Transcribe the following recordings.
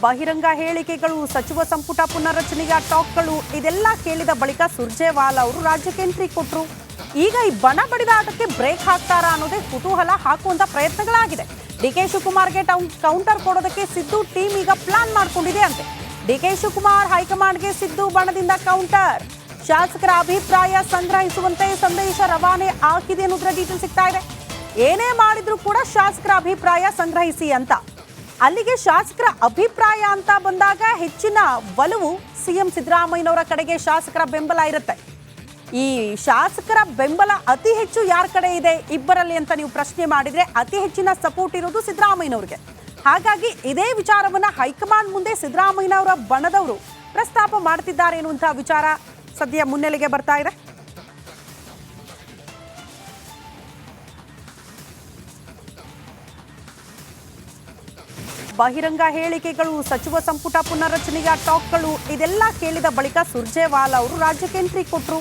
ಬಹಿರಂಗ ಹೇಳಿಕೆಗಳು, ಸಚಿವ ಸಂಪುಟ ಪುನರ್ರಚನೆಯ ಟಾಕ್ಗಳು ಇದೆಲ್ಲ ಕೇಳಿದ ಬಳಿಕ ಸುರ್ಜೇವಾಲಾ ಅವರು ರಾಜ್ಯಕ್ಕೆ ಎಂಟ್ರಿ ಕೊಟ್ಟರು. ಈಗ ಈ ಬಣ ಬಡಿದಾಟಕ್ಕೆ ಬ್ರೇಕ್ ಹಾಕ್ತಾರಾ ಅನ್ನೋದೇ ಕುತೂಹಲ ಹಾಕುವಂತ ಪ್ರಯತ್ನಗಳಾಗಿದೆ. ಡಿಕೆ ಶಿವಕುಮಾರ್ಗೆ ಕೌಂಟರ್ ಕೊಡೋದಕ್ಕೆ ಸಿದ್ದು ಟೀಮ್ ಈಗ ಪ್ಲಾನ್ ಮಾಡ್ಕೊಂಡಿದೆ ಅಂತೆ. ಡಿಕೆ ಶಿವಕುಮಾರ್ ಹೈಕಮಾಂಡ್ಗೆ ಸಿದ್ದು ಬಣದಿಂದ ಕೌಂಟರ್. ಶಾಸಕರ ಅಭಿಪ್ರಾಯ ಸಂಗ್ರಹಿಸುವಂತೆ ಸಂದೇಶ ರವಾನೆ ಆಗಿದೆ ಅನ್ನೋದ್ರ ಡೀಟೇಲ್ ಸಿಗ್ತಾ ಇದೆ. ಏನೇ ಮಾಡಿದ್ರು ಕೂಡ ಶಾಸಕರ ಅಭಿಪ್ರಾಯ ಸಂಗ್ರಹಿಸಿ ಅಂತ. ಅಲ್ಲಿಗೆ ಶಾಸಕರ ಅಭಿಪ್ರಾಯ ಅಂತ ಬಂದಾಗ ಹೆಚ್ಚಿನ ಒಲವು ಸಿಎಂ ಸಿದ್ದರಾಮಯ್ಯನವರ ಕಡೆಗೆ ಶಾಸಕರ ಬೆಂಬಲ ಇರುತ್ತೆ. ಈ ಶಾಸಕರ ಬೆಂಬಲ ಅತಿ ಹೆಚ್ಚು ಯಾರ ಕಡೆ ಇದೆ ಇಬ್ಬರಲ್ಲಿ ಅಂತ ನೀವು ಪ್ರಶ್ನೆ ಮಾಡಿದ್ರೆ ಅತಿ ಹೆಚ್ಚಿನ ಸಪೋರ್ಟ್ ಇರೋದು ಸಿದ್ದರಾಮಯ್ಯನವ್ರಿಗೆ. ಹಾಗಾಗಿ ಇದೇ ವಿಚಾರವನ್ನ ಹೈಕಮಾಂಡ್ ಮುಂದೆ ಸಿದ್ದರಾಮಯ್ಯನವರ ಬಣದವರು ಪ್ರಸ್ತಾಪ ಮಾಡ್ತಿದ್ದಾರೆ ಎನ್ನುವಂತಹ ವಿಚಾರ ಸದ್ಯ ಮುನ್ನೆಲೆಗೆ ಬರ್ತಾ ಇದೆ. ಬಹಿರಂಗ ಹೇಳಿಕೆಗಳು, ಸಚಿವ ಸಂಪುಟ ಪುನರ್ರಚನೆಯ ಟಾಕ್ಗಳು ಇದೆಲ್ಲ ಕೇಳಿದ ಬಳಿಕ ಸುರ್ಜೇವಾಲಾ ಅವರು ರಾಜ್ಯಕ್ಕೆ ಎಂಟ್ರಿ ಕೊಟ್ಟರು.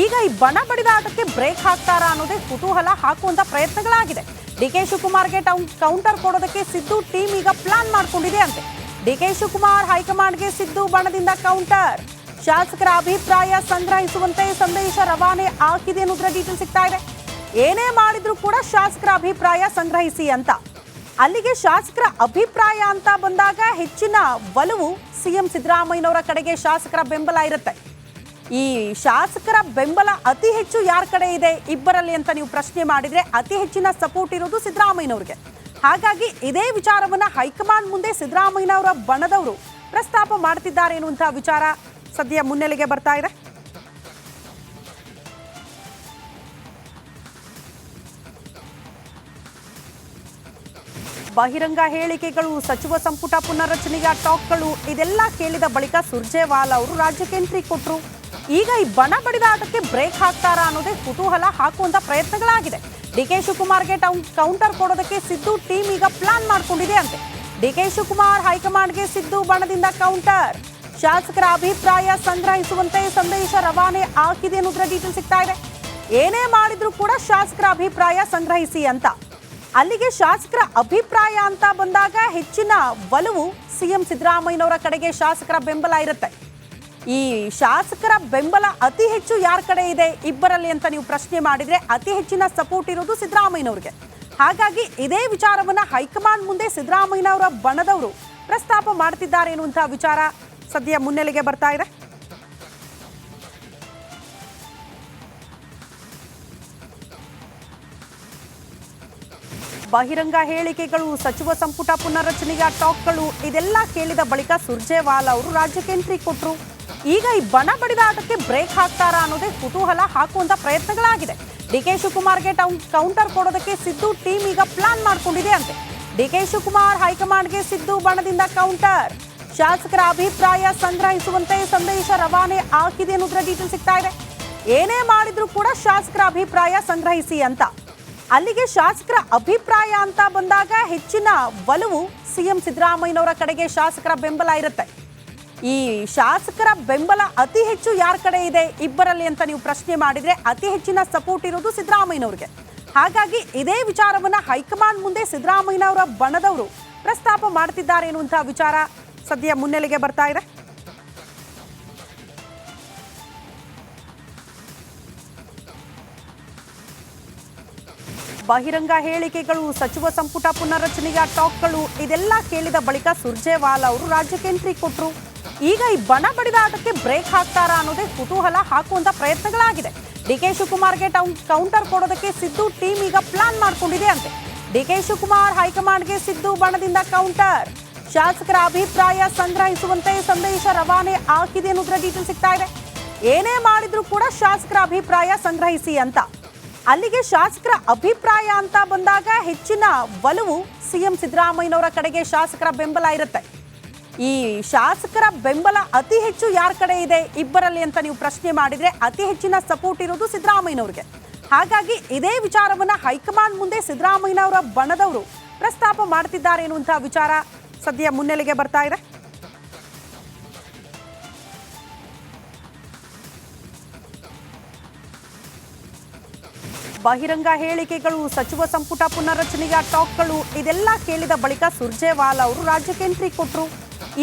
ಈಗ ಈ ಬಣ ಬಡಿದಾಟಕ್ಕೆ ಬ್ರೇಕ್ ಹಾಕ್ತಾರಾ ಅನ್ನೋದೇ ಕುತೂಹಲ ಹಾಕುವಂತ ಪ್ರಯತ್ನಗಳಾಗಿದೆ. ಡಿಕೆ ಶಿವಕುಮಾರ್ಗೆ ಕೌಂಟರ್ ಕೊಡೋದಕ್ಕೆ ಸಿದ್ದು ಟೀಮ್ ಈಗ ಪ್ಲಾನ್ ಮಾಡ್ಕೊಂಡಿದೆ ಅಂತೆ. ಡಿಕೆ ಶಿವಕುಮಾರ್ ಹೈಕಮಾಂಡ್ಗೆ ಸಿದ್ದು ಬಣದಿಂದ ಕೌಂಟರ್. ಶಾಸಕರ ಅಭಿಪ್ರಾಯ ಸಂಗ್ರಹಿಸುವಂತೆ ಸಂದೇಶ ರವಾನೆ ಆಗಿದೆ ಅನ್ನೋದ್ರ ಡೀಟೇಲ್ ಸಿಗ್ತಾ ಇದೆ. ಏನೇ ಮಾಡಿದ್ರು ಕೂಡ ಶಾಸಕರ ಅಭಿಪ್ರಾಯ ಸಂಗ್ರಹಿಸಿ ಅಂತ. ಅಲ್ಲಿಗೆ ಶಾಸಕರ ಅಭಿಪ್ರಾಯ ಅಂತ ಬಂದಾಗ ಹೆಚ್ಚಿನ ಒಲವು ಸಿಎಂ ಸಿದ್ದರಾಮಯ್ಯನವರ ಕಡೆಗೆ ಶಾಸಕರ ಬೆಂಬಲ ಇರುತ್ತೆ. ಈ ಶಾಸಕರ ಬೆಂಬಲ ಅತಿ ಹೆಚ್ಚು ಯಾರ ಕಡೆ ಇದೆ ಇಬ್ಬರಲ್ಲಿ ಅಂತ ನೀವು ಪ್ರಶ್ನೆ ಮಾಡಿದ್ರೆ ಅತಿ ಹೆಚ್ಚಿನ ಸಪೋರ್ಟ್ ಇರೋದು ಸಿದ್ದರಾಮಯ್ಯನವ್ರಿಗೆ. ಹಾಗಾಗಿ ಇದೇ ವಿಚಾರವನ್ನ ಹೈಕಮಾಂಡ್ ಮುಂದೆ ಸಿದ್ದರಾಮಯ್ಯನವರ ಬಣದವರು ಪ್ರಸ್ತಾಪ ಮಾಡ್ತಿದ್ದಾರೆ ಎನ್ನುವಂತಹ ವಿಚಾರ ಸದ್ಯ ಮುನ್ನೆಲೆಗೆ ಬರ್ತಾ ಇದೆ. ಬಹಿರಂಗ ಹೇಳಿಕೆಗಳು, ಸಚಿವ ಸಂಪುಟ ಪುನರ್ರಚನೆಯ ಟಾಕ್ಗಳು ಇದೆಲ್ಲ ಕೇಳಿದ ಬಳಿಕ ಸುರ್ಜೇವಾಲಾ ಅವರು ರಾಜ್ಯಕ್ಕೆ ಎಂಟ್ರಿ ಕೊಟ್ಟರು. ಈಗ ಈ ಬಣ ಬಡಿದಾಟಕ್ಕೆ ಬ್ರೇಕ್ ಹಾಕ್ತಾರಾ ಅನ್ನೋದೇ ಕುತೂಹಲ ಹಾಕುವಂತ ಪ್ರಯತ್ನಗಳಾಗಿದೆ. ಡಿಕೆ ಶಿವಕುಮಾರ್ಗೆ ಕೌಂಟರ್ ಕೊಡೋದಕ್ಕೆ ಸಿದ್ದು ಟೀಮ್ ಈಗ ಪ್ಲಾನ್ ಮಾಡ್ಕೊಂಡಿದೆ ಅಂತೆ. ಡಿಕೆ ಶಿವಕುಮಾರ್ ಹೈಕಮಾಂಡ್ಗೆ ಸಿದ್ದು ಬಣದಿಂದ ಕೌಂಟರ್. ಶಾಸಕರ ಅಭಿಪ್ರಾಯ ಸಂಗ್ರಹಿಸುವಂತೆ ಸಂದೇಶ ರವಾನೆ ಆಗಿದೆ ಅನ್ನೋದ್ರ ಡೀಟೇಲ್ ಸಿಗ್ತಾ ಇದೆ. ಏನೇ ಮಾಡಿದ್ರು ಕೂಡ ಶಾಸಕರ ಅಭಿಪ್ರಾಯ ಸಂಗ್ರಹಿಸಿ ಅಂತ. ಅಲ್ಲಿಗೆ ಶಾಸಕರ ಅಭಿಪ್ರಾಯ ಅಂತ ಬಂದಾಗ ಹೆಚ್ಚಿನ ಒಲವು ಸಿಎಂ ಸಿದ್ದರಾಮಯ್ಯನವರ ಕಡೆಗೆ ಶಾಸಕರ ಬೆಂಬಲ ಇರುತ್ತೆ. ಈ ಶಾಸಕರ ಬೆಂಬಲ ಅತಿ ಹೆಚ್ಚು ಯಾರ ಕಡೆ ಇದೆ ಇಬ್ಬರಲ್ಲಿ ಅಂತ ನೀವು ಪ್ರಶ್ನೆ ಮಾಡಿದ್ರೆ ಅತಿ ಹೆಚ್ಚಿನ ಸಪೋರ್ಟ್ ಇರೋದು ಸಿದ್ದರಾಮಯ್ಯನವ್ರಿಗೆ. ಹಾಗಾಗಿ ಇದೇ ವಿಚಾರವನ್ನ ಹೈಕಮಾಂಡ್ ಮುಂದೆ ಸಿದ್ದರಾಮಯ್ಯನವರ ಬಣದವರು ಪ್ರಸ್ತಾಪ ಮಾಡ್ತಿದ್ದಾರೆ ಎನ್ನುವಂತಹ ವಿಚಾರ ಸದ್ಯ ಮುನ್ನೆಲೆಗೆ ಬರ್ತಾ ಇದೆ. ಬಹಿರಂಗ ಹೇಳಿಕೆಗಳು, ಸಚಿವ ಸಂಪುಟ ಪುನರ್ರಚನೆಯ ಟಾಕ್ಗಳು ಇದೆಲ್ಲ ಕೇಳಿದ ಬಳಿಕ ಸುರ್ಜೇವಾಲಾ ಅವರು ರಾಜ್ಯಕ್ಕೆ ಎಂಟ್ರಿ ಕೊಟ್ಟರು. ಈಗ ಈ ಬಣ ಬಡಿದಾಟಕ್ಕೆ ಬ್ರೇಕ್ ಹಾಕ್ತಾರಾ ಅನ್ನೋದೇ ಕುತೂಹಲ ಹಾಕುವಂತ ಪ್ರಯತ್ನಗಳಾಗಿದೆ. ಡಿಕೆ ಶಿವಕುಮಾರ್ಗೆ ಕೌಂಟರ್ ಕೊಡೋದಕ್ಕೆ ಸಿದ್ದು ಟೀಮ್ ಈಗ ಪ್ಲಾನ್ ಮಾಡ್ಕೊಂಡಿದೆ ಅಂತೆ. ಡಿಕೆ ಶಿವಕುಮಾರ್ ಹೈಕಮಾಂಡ್ಗೆ ಸಿದ್ದು ಬಣದಿಂದ ಕೌಂಟರ್. ಶಾಸಕರ ಅಭಿಪ್ರಾಯ ಸಂಗ್ರಹಿಸುವಂತೆ ಸಂದೇಶ ರವಾನೆ ಆಗಿದೆ ಅನ್ನೋದ್ರ ಡೀಟೇಲ್ ಸಿಗ್ತಾ ಇದೆ. ಏನೇ ಮಾಡಿದ್ರು ಕೂಡ ಶಾಸಕರ ಅಭಿಪ್ರಾಯ ಸಂಗ್ರಹಿಸಿ ಅಂತ. ಅಲ್ಲಿಗೆ ಶಾಸಕರ ಅಭಿಪ್ರಾಯ ಅಂತ ಬಂದಾಗ ಹೆಚ್ಚಿನ ಒಲವು ಸಿಎಂ ಸಿದ್ದರಾಮಯ್ಯನವರ ಕಡೆಗೆ ಶಾಸಕರ ಬೆಂಬಲ ಇರುತ್ತೆ. ಈ ಶಾಸಕರ ಬೆಂಬಲ ಅತಿ ಹೆಚ್ಚು ಯಾರ ಕಡೆ ಇದೆ ಇಬ್ಬರಲ್ಲಿ ಅಂತ ನೀವು ಪ್ರಶ್ನೆ ಮಾಡಿದ್ರೆ ಅತಿ ಹೆಚ್ಚಿನ ಸಪೋರ್ಟ್ ಇರೋದು ಸಿದ್ದರಾಮಯ್ಯನವ್ರಿಗೆ. ಹಾಗಾಗಿ ಇದೇ ವಿಚಾರವನ್ನ ಹೈಕಮಾಂಡ್ ಮುಂದೆ ಸಿದ್ದರಾಮಯ್ಯನವರ ಬಣದವರು ಪ್ರಸ್ತಾಪ ಮಾಡ್ತಿದ್ದಾರೆ ಎನ್ನುವಂತಹ ವಿಚಾರ ಸದ್ಯ ಮುನ್ನೆಲೆಗೆ ಬರ್ತಾ ಇದೆ. ಬಹಿರಂಗ ಹೇಳಿಕೆಗಳು, ಸಚಿವ ಸಂಪುಟ ಪುನರ್ರಚನೆಯ ಟಾಕ್ಗಳು ಇದೆಲ್ಲ ಕೇಳಿದ ಬಳಿಕ ಸುರ್ಜೇವಾಲಾ ಅವರು ರಾಜ್ಯಕ್ಕೆ ಎಂಟ್ರಿ ಕೊಟ್ಟರು. ಈಗ ಈ ಬಣ ಬಡಿದಾಟಕ್ಕೆ ಬ್ರೇಕ್ ಹಾಕ್ತಾರಾ ಅನ್ನೋದೇ ಕುತೂಹಲ ಹಾಕುವಂತ ಪ್ರಯತ್ನಗಳಾಗಿದೆ. ಡಿಕೆ ಶಿವಕುಮಾರ್ಗೆ ಕೌಂಟರ್ ಕೊಡೋದಕ್ಕೆ ಸಿದ್ದು ಟೀಮ್ ಈಗ ಪ್ಲಾನ್ ಮಾಡ್ಕೊಂಡಿದೆ ಅಂತೆ. ಡಿಕೆ ಶಿವಕುಮಾರ್ ಹೈಕಮಾಂಡ್ಗೆ ಸಿದ್ದು ಬಣದಿಂದ ಕೌಂಟರ್. ಶಾಸಕರ ಅಭಿಪ್ರಾಯ ಸಂಗ್ರಹಿಸುವಂತೆ ಸಂದೇಶ ರವಾನೆ ಆಗಿದೆ ಅನ್ನೋದ್ರ ಡೀಟೇಲ್ ಸಿಗ್ತಾ ಇದೆ. ಏನೇ ಮಾಡಿದ್ರು ಕೂಡ ಶಾಸಕರ ಅಭಿಪ್ರಾಯ ಸಂಗ್ರಹಿಸಿ ಅಂತ. ಅಲ್ಲಿಗೆ ಶಾಸಕರ ಅಭಿಪ್ರಾಯ ಅಂತ ಬಂದಾಗ ಹೆಚ್ಚಿನ ಒಲವು ಸಿಎಂ ಸಿದ್ದರಾಮಯ್ಯನವರ ಕಡೆಗೆ ಶಾಸಕರ ಬೆಂಬಲ ಇರುತ್ತೆ. ಈ ಶಾಸಕರ ಬೆಂಬಲ ಅತಿ ಹೆಚ್ಚು ಯಾರ ಕಡೆ ಇದೆ ಇಬ್ಬರಲ್ಲಿ ಅಂತ ನೀವು ಪ್ರಶ್ನೆ ಮಾಡಿದ್ರೆ ಅತಿ ಹೆಚ್ಚಿನ ಸಪೋರ್ಟ್ ಇರೋದು ಸಿದ್ದರಾಮಯ್ಯನವ್ರಿಗೆ. ಹಾಗಾಗಿ ಇದೇ ವಿಚಾರವನ್ನ ಹೈಕಮಾಂಡ್ ಮುಂದೆ ಸಿದ್ದರಾಮಯ್ಯನವರ ಬಣದವರು ಪ್ರಸ್ತಾಪ ಮಾಡ್ತಿದ್ದಾರೆ ಎನ್ನುವಂತಹ ವಿಚಾರ ಸದ್ಯ ಮುನ್ನೆಲೆಗೆ ಬರ್ತಾ ಇದೆ. ಬಹಿರಂಗ ಹೇಳಿಕೆಗಳು, ಸಚಿವ ಸಂಪುಟ ಪುನರ್ರಚನೆಯ ಟಾಕ್ಗಳು ಇದೆಲ್ಲ ಕೇಳಿದ ಬಳಿಕ ಸುರ್ಜೇವಾಲಾ ಅವರು ರಾಜ್ಯಕ್ಕೆ ಎಂಟ್ರಿ ಕೊಟ್ಟರು.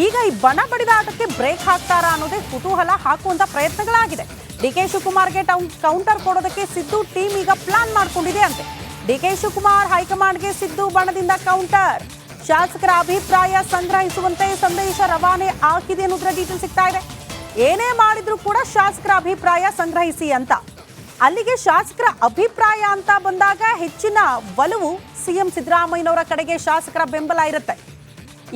ಈಗ ಈ ಬಣ ಬಡಿದಾಟಕ್ಕೆ ಬ್ರೇಕ್ ಹಾಕ್ತಾರಾ ಅನ್ನೋದೇ ಕುತೂಹಲ ಹಾಕುವಂತ ಪ್ರಯತ್ನಗಳಾಗಿದೆ. ಡಿಕೆ ಶಿವಕುಮಾರ್ಗೆ ಕೌಂಟರ್ ಕೊಡೋದಕ್ಕೆ ಸಿದ್ದು ಟೀಮ್ ಈಗ ಪ್ಲಾನ್ ಮಾಡ್ಕೊಂಡಿದೆ ಅಂತೆ. ಡಿಕೆ ಶಿವಕುಮಾರ್ ಹೈಕಮಾಂಡ್ಗೆ ಸಿದ್ದು ಬಣದಿಂದ ಕೌಂಟರ್. ಶಾಸಕರ ಅಭಿಪ್ರಾಯ ಸಂಗ್ರಹಿಸುವಂತೆ ಸಂದೇಶ ರವಾನೆ ಆಗಿದೆ ಅನ್ನೋದ್ರ ಡೀಟೇಲ್ ಸಿಗ್ತಾ ಇದೆ. ಏನೇ ಮಾಡಿದ್ರು ಕೂಡ ಶಾಸಕರ ಅಭಿಪ್ರಾಯ ಸಂಗ್ರಹಿಸಿ ಅಂತ. ಅಲ್ಲಿಗೆ ಶಾಸಕರ ಅಭಿಪ್ರಾಯ ಅಂತ ಬಂದಾಗ ಹೆಚ್ಚಿನ ಒಲವು ಸಿಎಂ ಸಿದ್ದರಾಮಯ್ಯನವರ ಕಡೆಗೆ ಶಾಸಕರ ಬೆಂಬಲ ಇರುತ್ತೆ.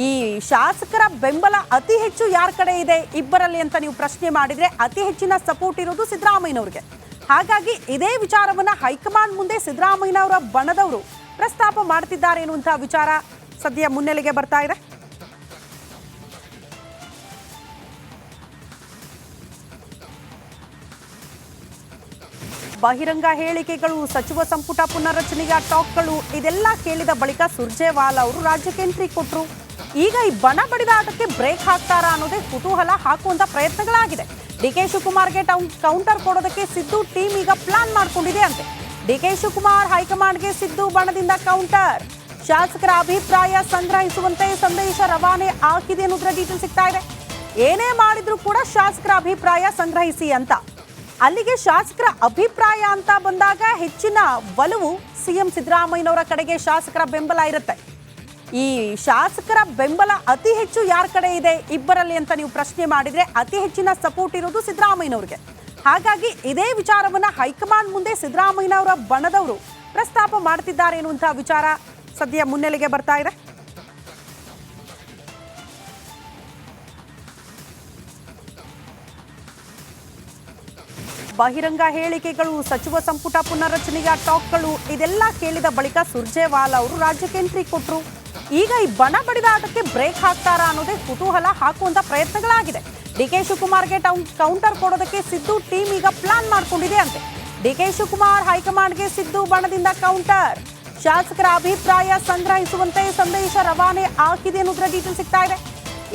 ಈ ಶಾಸಕರ ಬೆಂಬಲ ಅತಿ ಹೆಚ್ಚು ಯಾರ ಕಡೆ ಇದೆ ಇಬ್ಬರಲ್ಲಿ ಅಂತ ನೀವು ಪ್ರಶ್ನೆ ಮಾಡಿದ್ರೆ ಅತಿ ಹೆಚ್ಚಿನ ಸಪೋರ್ಟ್ ಇರೋದು ಸಿದ್ದರಾಮಯ್ಯನವ್ರಿಗೆ. ಹಾಗಾಗಿ ಇದೇ ವಿಚಾರವನ್ನ ಹೈಕಮಾಂಡ್ ಮುಂದೆ ಸಿದ್ದರಾಮಯ್ಯನವರ ಬಣದವರು ಪ್ರಸ್ತಾಪ ಮಾಡ್ತಿದ್ದಾರೆ ಎನ್ನುವಂತಹ ವಿಚಾರ ಸದ್ಯ ಮುನ್ನೆಲೆಗೆ ಬರ್ತಾ ಇದೆ. ಬಹಿರಂಗ ಹೇಳಿಕೆಗಳು, ಸಚಿವ ಸಂಪುಟ ಪುನರ್ರಚನೆಯ ಟಾಕ್ಗಳು ಇದೆಲ್ಲ ಕೇಳಿದ ಬಳಿಕ ಸುರ್ಜೇವಾಲಾ ಅವರು ರಾಜ್ಯಕ್ಕೆ ಎಂಟ್ರಿ ಕೊಟ್ಟರು. ಈಗ ಈ ಬಣ ಬಡಿದಾಟಕ್ಕೆ ಬ್ರೇಕ್ ಹಾಕ್ತಾರಾ ಅನ್ನೋದೇ ಕುತೂಹಲ ಹಾಕುವಂತ ಪ್ರಯತ್ನಗಳಾಗಿದೆ. ಡಿಕೆ ಶಿವಕುಮಾರ್ಗೆ ಕೌಂಟರ್ ಕೊಡೋದಕ್ಕೆ ಸಿದ್ದು ಟೀಮ್ ಈಗ ಪ್ಲಾನ್ ಮಾಡ್ಕೊಂಡಿದೆ ಅಂತೆ. ಡಿಕೆ ಶಿವಕುಮಾರ್ ಹೈಕಮಾಂಡ್ಗೆ ಸಿದ್ದು ಬಣದಿಂದ ಕೌಂಟರ್. ಶಾಸಕರ ಅಭಿಪ್ರಾಯ ಸಂಗ್ರಹಿಸುವಂತೆ ಸಂದೇಶ ರವಾನೆ ಆಗಿದೆ ಅನ್ನೋದ್ರ ಡೀಟೇಲ್ ಸಿಗ್ತಾ ಇದೆ. ಏನೇ ಮಾಡಿದ್ರು ಕೂಡ ಶಾಸಕರ ಅಭಿಪ್ರಾಯ ಸಂಗ್ರಹಿಸಿ ಅಂತ. ಅಲ್ಲಿಗೆ ಶಾಸಕರ ಅಭಿಪ್ರಾಯ ಅಂತ ಬಂದಾಗ ಹೆಚ್ಚಿನ ಒಲವು ಸಿಎಂ ಸಿದ್ದರಾಮಯ್ಯನವರ ಕಡೆಗೆ ಶಾಸಕರ ಬೆಂಬಲ ಇರುತ್ತೆ. ಈ ಶಾಸಕರ ಬೆಂಬಲ ಅತಿ ಹೆಚ್ಚು ಯಾರ ಕಡೆ ಇದೆ ಇಬ್ಬರಲ್ಲಿ ಅಂತ ನೀವು ಪ್ರಶ್ನೆ ಮಾಡಿದ್ರೆ ಅತಿ ಹೆಚ್ಚಿನ ಸಪೋರ್ಟ್ ಇರೋದು ಸಿದ್ದರಾಮಯ್ಯನವ್ರಿಗೆ. ಹಾಗಾಗಿ ಇದೇ ವಿಚಾರವನ್ನ ಹೈಕಮಾಂಡ್ ಮುಂದೆ ಸಿದ್ದರಾಮಯ್ಯನವರ ಬಣದವರು ಪ್ರಸ್ತಾಪ ಮಾಡ್ತಿದ್ದಾರೆ ಎನ್ನುವಂತಹ ವಿಚಾರ ಸದ್ಯ ಮುನ್ನೆಲೆಗೆ ಬರ್ತಾ ಇದೆ. ಬಹಿರಂಗ ಹೇಳಿಕೆಗಳು, ಸಚಿವ ಸಂಪುಟ ಪುನರ್ರಚನೆಯ ಟಾಕ್ಗಳು ಇದೆಲ್ಲ ಕೇಳಿದ ಬಳಿಕ ಸುರ್ಜೇವಾಲಾ ಅವರು ರಾಜ್ಯಕ್ಕೆ ಎಂಟ್ರಿ ಕೊಟ್ಟರು. ಈಗ ಈ ಬಣ ಬಡಿದಾಟಕ್ಕೆ ಬ್ರೇಕ್ ಹಾಕ್ತಾರಾ ಅನ್ನೋದೇ ಕುತೂಹಲ ಹಾಕುವಂತ ಪ್ರಯತ್ನಗಳಾಗಿದೆ. ಡಿಕೆ ಶಿವಕುಮಾರ್ಗೆ ಕೌಂಟರ್ ಕೊಡೋದಕ್ಕೆ ಸಿದ್ದು ಟೀಮ್ ಈಗ ಪ್ಲಾನ್ ಮಾಡ್ಕೊಂಡಿದೆ ಅಂತೆ. ಡಿಕೆ ಶಿವಕುಮಾರ್ ಹೈಕಮಾಂಡ್ಗೆ ಸಿದ್ದು ಬಣದಿಂದ ಕೌಂಟರ್. ಶಾಸಕರ ಅಭಿಪ್ರಾಯ ಸಂಗ್ರಹಿಸುವಂತೆ ಸಂದೇಶ ರವಾನೆ ಆಗಿದೆ ಅನ್ನೋದ್ರ ಡೀಟೇಲ್ ಸಿಗ್ತಾ ಇದೆ.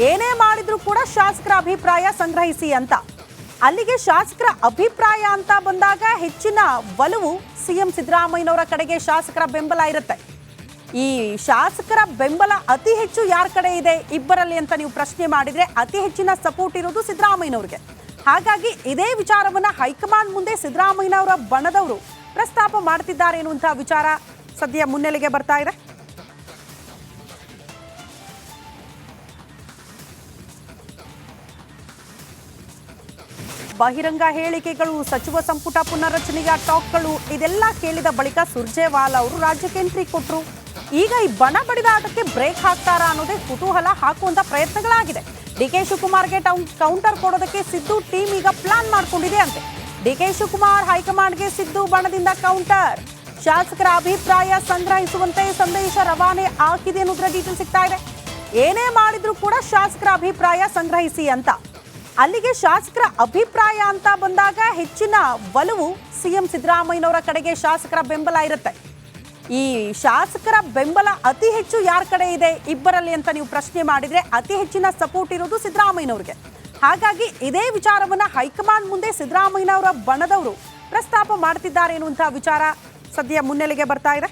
ಏನೇ ಮಾಡಿದ್ರು ಕೂಡ ಶಾಸಕರ ಅಭಿಪ್ರಾಯ ಸಂಗ್ರಹಿಸಿ ಅಂತ. ಅಲ್ಲಿಗೆ ಶಾಸಕರ ಅಭಿಪ್ರಾಯ ಅಂತ ಬಂದಾಗ ಹೆಚ್ಚಿನ ಒಲವು ಸಿಎಂ ಸಿದ್ದರಾಮಯ್ಯನವರ ಕಡೆಗೆ ಶಾಸಕರ ಬೆಂಬಲ ಇರುತ್ತೆ. ಈ ಶಾಸಕರ ಬೆಂಬಲ ಅತಿ ಹೆಚ್ಚು ಯಾರ ಕಡೆ ಇದೆ ಇಬ್ಬರಲ್ಲಿ ಅಂತ ನೀವು ಪ್ರಶ್ನೆ ಮಾಡಿದ್ರೆ ಅತಿ ಹೆಚ್ಚಿನ ಸಪೋರ್ಟ್ ಇರೋದು ಸಿದ್ದರಾಮಯ್ಯನವ್ರಿಗೆ. ಹಾಗಾಗಿ ಇದೇ ವಿಚಾರವನ್ನ ಹೈಕಮಾಂಡ್ ಮುಂದೆ ಸಿದ್ದರಾಮಯ್ಯನವರ ಬಣದವರು ಪ್ರಸ್ತಾಪ ಮಾಡ್ತಿದ್ದಾರೆ ಎನ್ನುವಂತಹ ವಿಚಾರ ಸದ್ಯ ಮುನ್ನೆಲೆಗೆ ಬರ್ತಾ ಇದೆ. ಬಹಿರಂಗ ಹೇಳಿಕೆಗಳು, ಸಚಿವ ಸಂಪುಟ ಪುನರ್ರಚನೆಯ ಟಾಕ್ಗಳು ಇದೆಲ್ಲ ಕೇಳಿದ ಬಳಿಕ ಸುರ್ಜೇವಾಲಾ ಅವರು ರಾಜ್ಯಕ್ಕೆ ಎಂಟ್ರಿ ಕೊಟ್ಟರು. ಈಗ ಈ ಬಣ ಬಡಿದಾಟಕ್ಕೆ ಬ್ರೇಕ್ ಹಾಕ್ತಾರಾ ಅನ್ನೋದೇ ಕುತೂಹಲ ಹಾಕುವಂತ ಪ್ರಯತ್ನಗಳಾಗಿದೆ. ಡಿಕೆ ಶಿವಕುಮಾರ್ಗೆ ಕೌಂಟರ್ ಕೊಡೋದಕ್ಕೆ ಸಿದ್ದು ಟೀಮ್ ಈಗ ಪ್ಲಾನ್ ಮಾಡ್ಕೊಂಡಿದೆ ಅಂತೆ. ಡಿಕೆ ಶಿವಕುಮಾರ್ ಹೈಕಮಾಂಡ್ಗೆ ಸಿದ್ದು ಬಣದಿಂದ ಕೌಂಟರ್. ಶಾಸಕರ ಅಭಿಪ್ರಾಯ ಸಂಗ್ರಹಿಸುವಂತೆ ಸಂದೇಶ ರವಾನೆ ಆಗಿದೆ ಅನ್ನೋದ್ರ ಡೀಟೇಲ್ ಸಿಗ್ತಾ ಇದೆ. ಏನೇ ಮಾಡಿದ್ರು ಕೂಡ ಶಾಸಕರ ಅಭಿಪ್ರಾಯ ಸಂಗ್ರಹಿಸಿ ಅಂತ. ಅಲ್ಲಿಗೆ ಶಾಸಕರ ಅಭಿಪ್ರಾಯ ಅಂತ ಬಂದಾಗ ಹೆಚ್ಚಿನ ಒಲವು ಸಿಎಂ ಸಿದ್ದರಾಮಯ್ಯನವರ ಕಡೆಗೆ ಶಾಸಕರ ಬೆಂಬಲ ಇರುತ್ತೆ. ಈ ಶಾಸಕರ ಬೆಂಬಲ ಅತಿ ಹೆಚ್ಚು ಯಾರ ಕಡೆ ಇದೆ ಇಬ್ಬರಲ್ಲಿ ಅಂತ ನೀವು ಪ್ರಶ್ನೆ ಮಾಡಿದ್ರೆ ಅತಿ ಹೆಚ್ಚಿನ ಸಪೋರ್ಟ್ ಇರೋದು ಸಿದ್ದರಾಮಯ್ಯನವ್ರಿಗೆ. ಹಾಗಾಗಿ ಇದೇ ವಿಚಾರವನ್ನ ಹೈಕಮಾಂಡ್ ಮುಂದೆ ಸಿದ್ದರಾಮಯ್ಯನವರ ಬಣದವರು ಪ್ರಸ್ತಾಪ ಮಾಡ್ತಿದ್ದಾರೆ ಎನ್ನುವಂತಹ ವಿಚಾರ ಸದ್ಯ ಮುನ್ನೆಲೆಗೆ ಬರ್ತಾ ಇದೆ.